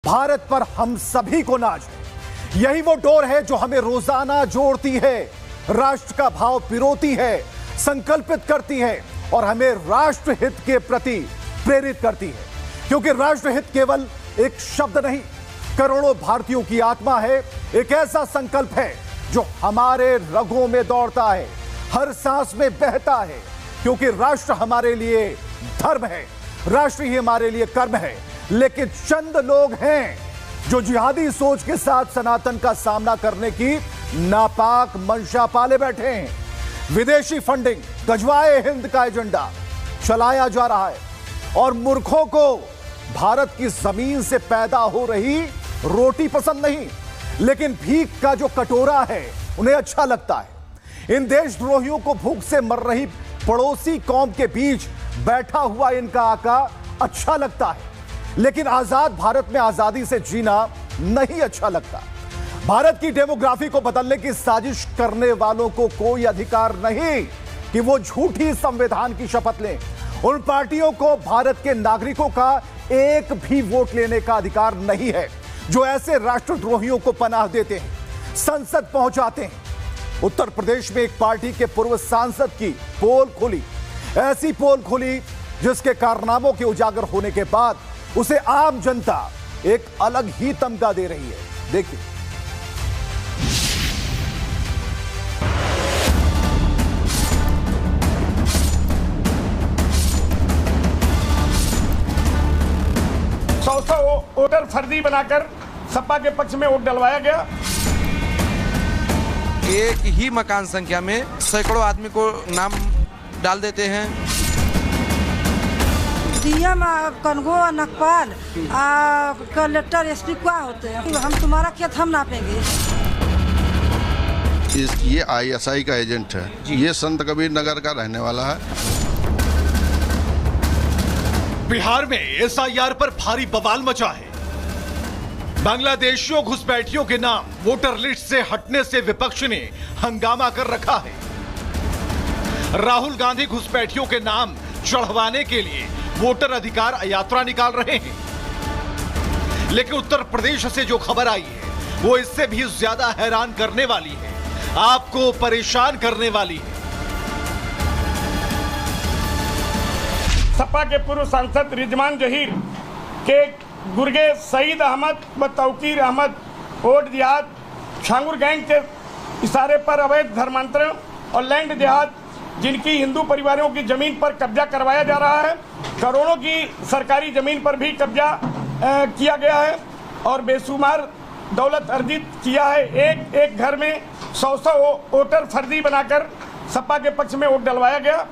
भारत पर हम सभी को नाज है। यही वो डोर है जो हमें रोजाना जोड़ती है, राष्ट्र का भाव पिरोती है, संकल्पित करती है और हमें राष्ट्र हित के प्रति प्रेरित करती है। क्योंकि राष्ट्र हित केवल एक शब्द नहीं, करोड़ों भारतीयों की आत्मा है। एक ऐसा संकल्प है जो हमारे रगों में दौड़ता है, हर सांस में बहता है। क्योंकि राष्ट्र हमारे लिए धर्म है, राष्ट्र ही हमारे लिए कर्म है। लेकिन चंद लोग हैं जो जिहादी सोच के साथ सनातन का सामना करने की नापाक मंशा पाले बैठे हैं। विदेशी फंडिंग, गजवाए हिंद का एजेंडा चलाया जा रहा है और मूर्खों को भारत की जमीन से पैदा हो रही रोटी पसंद नहीं, लेकिन भीख का जो कटोरा है उन्हें अच्छा लगता है। इन देशद्रोहियों को भूख से मर रही पड़ोसी कौम के बीच बैठा हुआ इनका आका अच्छा लगता है, लेकिन आजाद भारत में आजादी से जीना नहीं अच्छा लगता। भारत की डेमोग्राफी को बदलने की साजिश करने वालों को कोई अधिकार नहीं कि वो झूठी संविधान की शपथ लें। उन पार्टियों को भारत के नागरिकों का एक भी वोट लेने का अधिकार नहीं है जो ऐसे राष्ट्रद्रोहियों को पनाह देते हैं, संसद पहुंचाते हैं। उत्तर प्रदेश में एक पार्टी के पूर्व सांसद की पोल खुली, ऐसी पोल खुली जिसके कारनामों के उजागर होने के बाद उसे आम जनता एक अलग ही तमगा दे रही है। देखिए, सौ वोटर फर्जी बनाकर सपा के पक्ष में वोट डलवाया गया। एक ही मकान संख्या में सैकड़ों आदमी को नाम डाल देते हैं। डीएम, कनगो, नकपाल, कलेक्टर, एसपी क्या होते हैं? हम तुम्हारा खेत हम नापेंगे। ये आईएसआई का एजेंट है, ये संत कबीर नगर का रहने वाला है। बिहार में एसआईआर पर भारी बवाल मचा है। बांग्लादेशियों घुसपैठियों के नाम वोटर लिस्ट से हटने से विपक्ष ने हंगामा कर रखा है। राहुल गांधी घुसपैठियों के नाम चढ़वाने के लिए वोटर अधिकार यात्रा निकाल रहे हैं। लेकिन उत्तर प्रदेश से जो खबर आई है वो इससे भी ज्यादा हैरान करने वाली है, आपको परेशान करने वाली है। सपा के पूर्व सांसद रिजवान जहीर के गुर्गे सईद अहमद व तौकीर अहमद ओट देहात छांगुर गैंग के इशारे पर अवैध धर्मांतरण और लैंड देहात जिनकी हिंदू परिवारों की जमीन पर कब्जा करवाया जा रहा है, करोड़ों की सरकारी जमीन पर भी कब्जा किया गया है और बेशुमार दौलत अर्जित किया है। एक एक घर में 100 वोटर फर्जी बनाकर सपा के पक्ष में वोट डलवाया गया।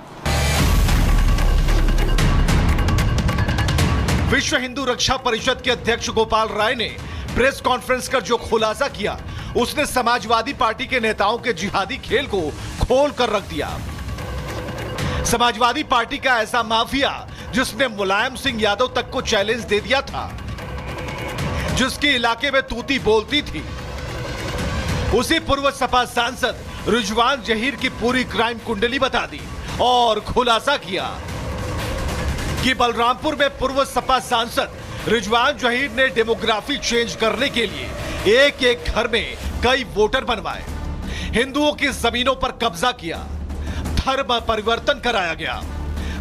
विश्व हिंदू रक्षा परिषद के अध्यक्ष गोपाल राय ने प्रेस कॉन्फ्रेंस कर जो खुलासा किया, उसने समाजवादी पार्टी के नेताओं के जिहादी खेल को खोल कर रख दिया। समाजवादी पार्टी का ऐसा माफिया जिसने मुलायम सिंह यादव तक को चैलेंज दे दिया था, जिसके इलाके में तूती बोलती थी, उसी पूर्व सपा सांसद रिजवान जहीर की पूरी क्राइम कुंडली बता दी और खुलासा किया कि बलरामपुर में पूर्व सपा सांसद रिजवान जहीर ने डेमोग्राफी चेंज करने के लिए एक एक घर में कई वोटर बनवाए, हिंदुओं की जमीनों पर कब्जा किया, धर्म परिवर्तन कराया गया।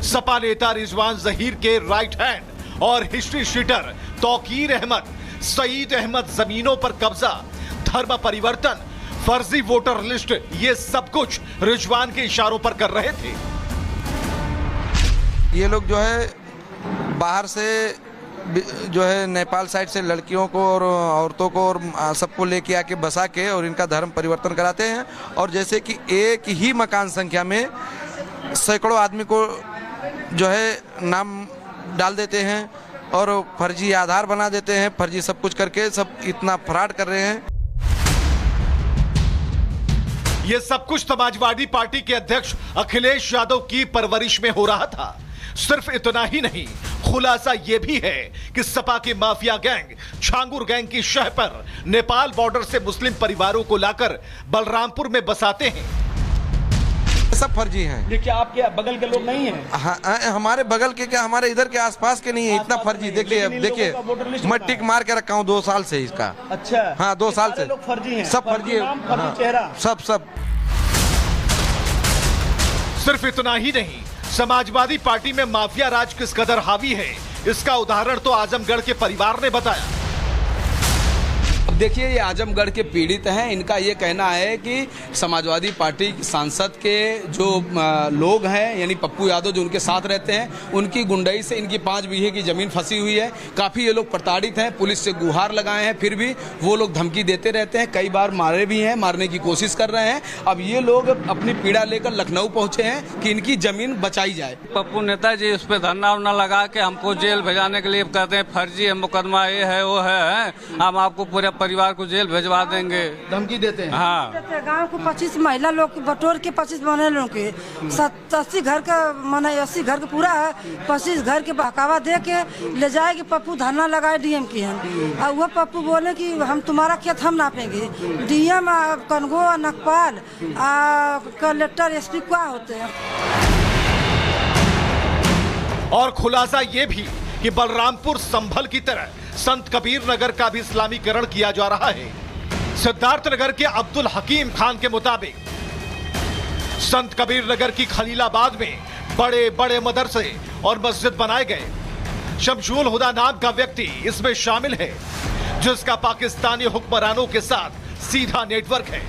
सपा नेता रिजवान जहीर के राइट हैंड और हिस्ट्री शीटर तौकीर अहमद, सईद अहमद जमीनों पर कब्जा, धर्म परिवर्तन, फर्जी वोटर लिस्ट, ये सब कुछ रिजवान के इशारों पर कर रहे थे। ये लोग जो है बाहर से जो है नेपाल साइड से लड़कियों को और औरतों को और सबको लेके आके बसा के और इनका धर्म परिवर्तन कराते हैं। और जैसे कि एक ही मकान संख्या में सैकड़ों आदमी को जो है नाम डाल देते हैं और फर्जी आधार बना देते हैं, फर्जी सब कुछ करके सब इतना फ्रॉड कर रहे हैं। ये सब कुछ समाजवादी पार्टी के अध्यक्ष अखिलेश यादव की परवरिश में हो रहा था। सिर्फ इतना ही नहीं, खुलासा यह भी है कि सपा के माफिया गैंग छांगुर गैंग की शह पर नेपाल बॉर्डर से मुस्लिम परिवारों को लाकर बलरामपुर में बसाते हैं। सब फर्जी हैं। देखिए आपके बगल के लोग नहीं हैं। हाँ, हमारे बगल के क्या, हमारे इधर के आसपास के नहीं है, इतना फर्जी। देखिए मैं टिक मार के रखा हूँ 2 साल से इसका। अच्छा। हाँ 2 साल से लोग फर्जी हैं, सब फर्जी है। फर्जी चेहरा सब सिर्फ इतना ही नहीं, समाजवादी पार्टी में माफिया राज किस कदर हावी है, इसका उदाहरण तो आजमगढ़ के परिवार ने बताया। देखिए ये आजमगढ़ के पीड़ित हैं। इनका ये कहना है कि समाजवादी पार्टी सांसद के जो लोग हैं, यानी पप्पू यादव जो उनके साथ रहते हैं, उनकी गुंडई से इनकी 5 बीघे की जमीन फंसी हुई है। काफ़ी ये लोग प्रताड़ित हैं, पुलिस से गुहार लगाए हैं, फिर भी वो लोग धमकी देते रहते हैं। कई बार मारे भी हैं, मारने की कोशिश कर रहे हैं। अब ये लोग अपनी पीड़ा लेकर लखनऊ पहुंचे हैं कि इनकी जमीन बचाई जाए। पप्पू नेताजी उस पर धरना उरना लगा के हमको जेल भेजाने के लिए कहते हैं फर्जी है, मुकदमा ये है वो है, हम आपको पूरे परिवार को जेल भेजवा देंगे, धमकी देते हैं। हाँ, गांव को 25 महिला लोग बटोर के 25 बने लोग के 80 घर का माना 80 घर का पूरा है, 25 घर के बहकावा दे के ले जाएगी। पप्पू धरना लगाए डीएम की हम, और वह पप्पू बोले कि हम तुम्हारा खेत हम नापेंगे। डीएम कनगो नकपाल कलेक्टर एसपी क्या होते हैं। और खुलासा ये भी कि बलरामपुर संभल की तरह संत कबीर नगर का भी इस्लामीकरण किया जा रहा है। सिद्धार्थनगर के अब्दुल हकीम खान के मुताबिक संत कबीर नगर की खलीलाबाद में बड़े बड़े मदरसे और मस्जिद बनाए गए। शमशुल हुदा नाम का व्यक्ति इसमें शामिल है, जिसका पाकिस्तानी हुक्मरानों के साथ सीधा नेटवर्क है।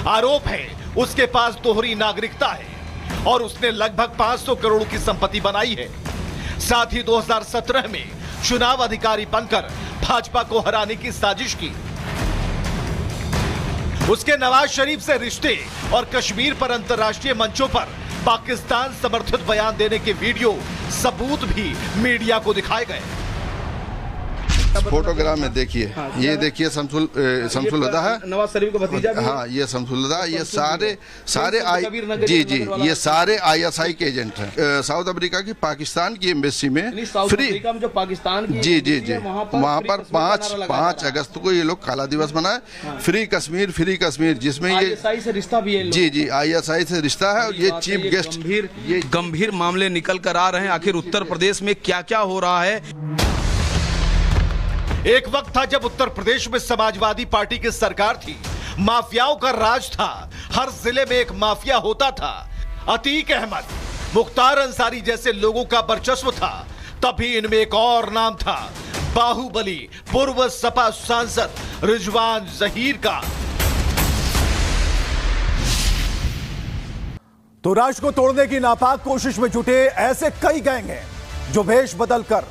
आरोप है उसके पास दोहरी नागरिकता है और उसने लगभग 500 करोड़ की संपत्ति बनाई है। साथ ही 2017 में चुनाव अधिकारी बनकर भाजपा को हराने की साजिश की। उसके नवाज शरीफ से रिश्ते और कश्मीर पर अंतर्राष्ट्रीय मंचों पर पाकिस्तान समर्थित बयान देने के वीडियो सबूत भी मीडिया को दिखाए गए। फोटोग्राफ में देखिए, ये देखिए शमशुल हुदा है, नवाज शरीफ का भतीजा भी। हाँ ये शमशुल हुदा, ये सारे जी ये सारे ISI के एजेंट हैं। साउथ अफ्रीका की पाकिस्तान की एम्बेसी में फ्री जो पाकिस्तान की जी वहाँ पर 5 अगस्त को ये लोग काला दिवस मनाए। फ्री कश्मीर जिसमें ये ISI से रिश्ता भी है। जी ISI से रिश्ता है। और ये चीफ गेस्ट गंभीर मामले निकल कर आ रहे हैं। आखिर उत्तर प्रदेश में क्या क्या हो रहा है। एक वक्त था जब उत्तर प्रदेश में समाजवादी पार्टी की सरकार थी, माफियाओं का राज था, हर जिले में एक माफिया होता था। अतीक अहमद, मुख्तार अंसारी जैसे लोगों का वर्चस्व था। तभी इनमें एक और नाम था, बाहुबली पूर्व सपा सांसद रिजवान जहीर का। तो राष्ट्र को तोड़ने की नापाक कोशिश में जुटे ऐसे कई गैंग हैं जो वेश बदलकर,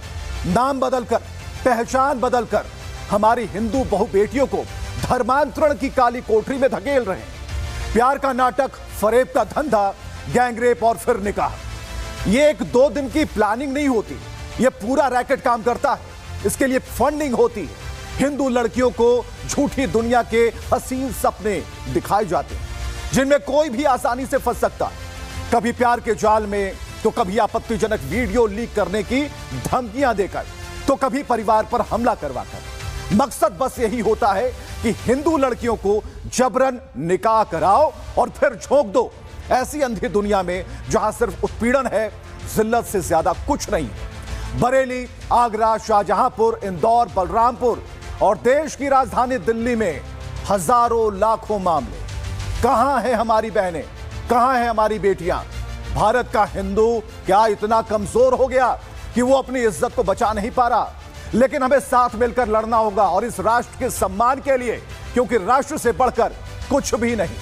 नाम बदलकर, पहचान बदलकर हमारी हिंदू बहु बेटियों को धर्मांतरण की काली कोठरी में धकेल रहे हैं। प्यार का नाटक, फरेब का धंधा, गैंगरेप और फिर निकाह। यह 1-2 दिन की प्लानिंग नहीं होती, यह पूरा रैकेट काम करता है। इसके लिए फंडिंग होती है। हिंदू लड़कियों को झूठी दुनिया के हसीन सपने दिखाए जाते हैं, जिनमें कोई भी आसानी से फंस सकता है। कभी प्यार के जाल में, तो कभी आपत्तिजनक वीडियो लीक करने की धमकियां देकर, तो कभी परिवार पर हमला करवाकर। मकसद बस यही होता है कि हिंदू लड़कियों को जबरन निकाह कराओ और फिर झोंक दो ऐसी अंधी दुनिया में जहां सिर्फ उत्पीड़न है, जिल्लत से ज्यादा कुछ नहीं। बरेली, आगरा, शाहजहांपुर, इंदौर, बलरामपुर और देश की राजधानी दिल्ली में हजारों लाखों मामले। कहां हैं हमारी बहनें, कहां हैं हमारी बेटियां? भारत का हिंदू क्या इतना कमजोर हो गया कि वो अपनी इज्जत को बचा नहीं पा रहा? लेकिन हमें साथ मिलकर लड़ना होगा और इस राष्ट्र के सम्मान के लिए, क्योंकि राष्ट्र से बढ़कर कुछ भी नहीं।